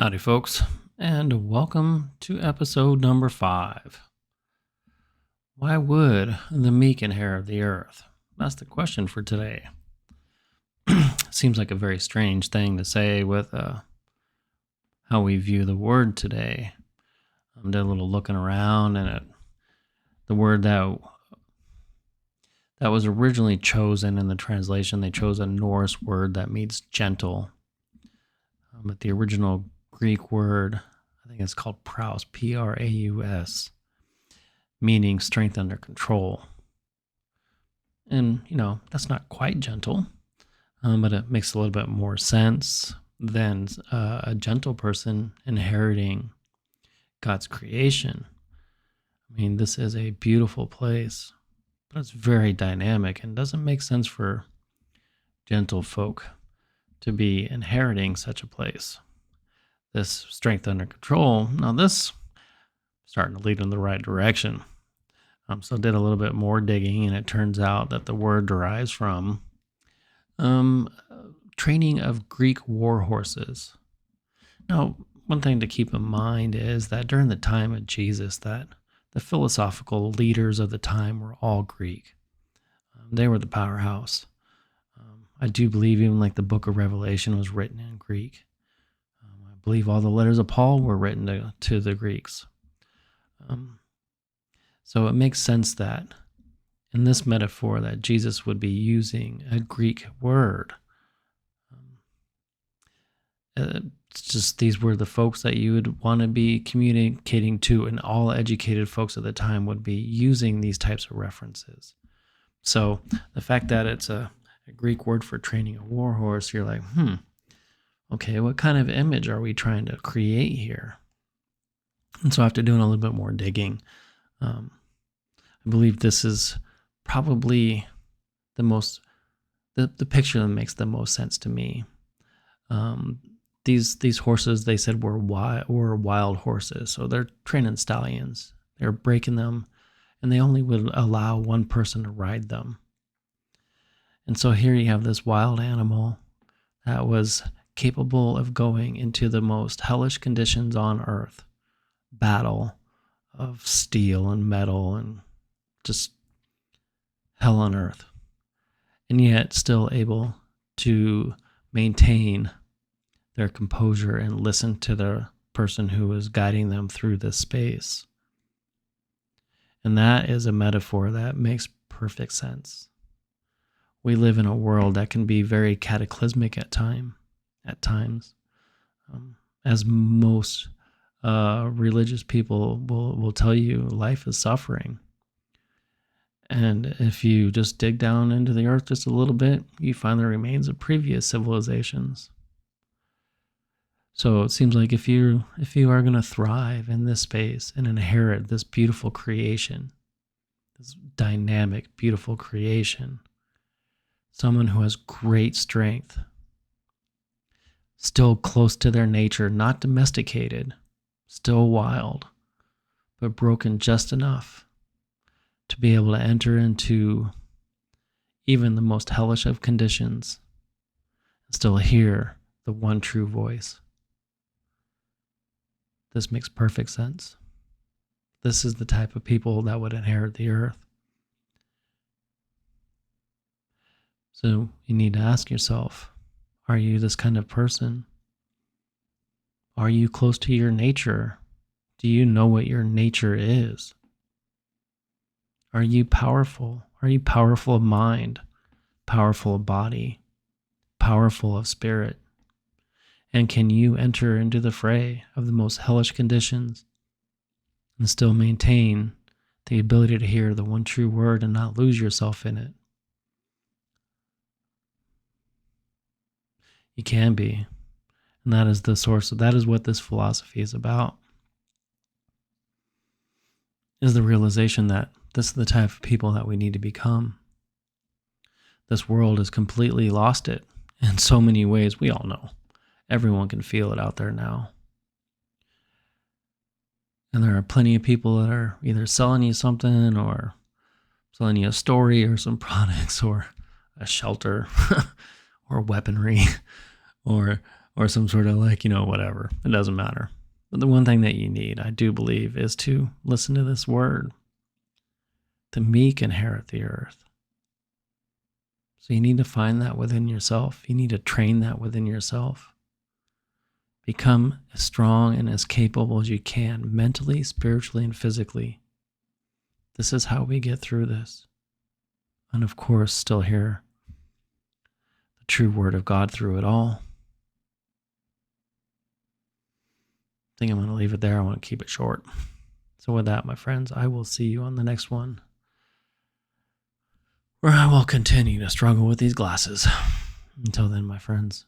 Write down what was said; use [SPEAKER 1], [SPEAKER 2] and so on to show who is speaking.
[SPEAKER 1] Howdy, folks, and welcome to episode number 5. Why would the meek inherit the earth? That's the question for today. Seems like a very strange thing to say with how we view the word today. I did a little looking around, and the word that was originally chosen in the translation, they chose a Norse word that means gentle. But the original Greek word, I think it's called praus, Praus, meaning strength under control. And, that's not quite gentle, but it makes a little bit more sense than a gentle person inheriting God's creation. I mean, this is a beautiful place, but it's very dynamic and doesn't make sense for gentle folk to be inheriting such a place. This strength under control, now this starting to lead in the right direction. So I did a little bit more digging, and it turns out that the word derives from training of Greek war horses. Now, one thing to keep in mind is that during the time of Jesus, that the philosophical leaders of the time were all Greek. They were the powerhouse. I do believe even like the book of Revelation was written in Greek. I believe all the letters of Paul were written to the Greeks. So it makes sense that in this metaphor that Jesus would be using a Greek word. It's just these were the folks that you would want to be communicating to, and all educated folks at the time would be using these types of references. So the fact that it's a Greek word for training a war horse, you're like, okay, what kind of image are we trying to create here? And so after doing a little bit more digging, I believe this is probably the picture that makes the most sense to me. These horses, they said, were wild horses. So they're training stallions. They're breaking them, and they only would allow one person to ride them. And so here you have this wild animal that was capable of going into the most hellish conditions on earth, battle of steel and metal and just hell on earth, and yet still able to maintain their composure and listen to the person who is guiding them through this space. And that is a metaphor that makes perfect sense. We live in a world that can be very cataclysmic at times, as most religious people will tell you, life is suffering. And if you just dig down into the earth just a little bit, you find the remains of previous civilizations. So it seems like if you are going to thrive in this space and inherit this beautiful creation, this dynamic, beautiful creation, someone who has great strength, still close to their nature, not domesticated, still wild, but broken just enough to be able to enter into even the most hellish of conditions and still hear the one true voice. This makes perfect sense. This is the type of people that would inherit the earth. So you need to ask yourself, are you this kind of person? Are you close to your nature? Do you know what your nature is? Are you powerful? Are you powerful of mind, powerful of body, powerful of spirit? And can you enter into the fray of the most hellish conditions and still maintain the ability to hear the one true word and not lose yourself in it? You can be. And that is the source. That is what this philosophy is about. Is the realization that this is the type of people that we need to become. This world has completely lost it in so many ways. We all know. Everyone can feel it out there now. And there are plenty of people that are either selling you something or selling you a story or some products or a shelter or weaponry or or some sort of whatever. It doesn't matter. But the one thing that you need, I do believe, is to listen to this word. The meek inherit the earth. So you need to find that within yourself. You need to train that within yourself. Become as strong and as capable as you can, mentally, spiritually, and physically. This is how we get through this. And of course, still hear the true word of God through it all. I think I'm going to leave it there. I want to keep it short. So with that, my friends, I will see you on the next one, where I will continue to struggle with these glasses. Until then, my friends,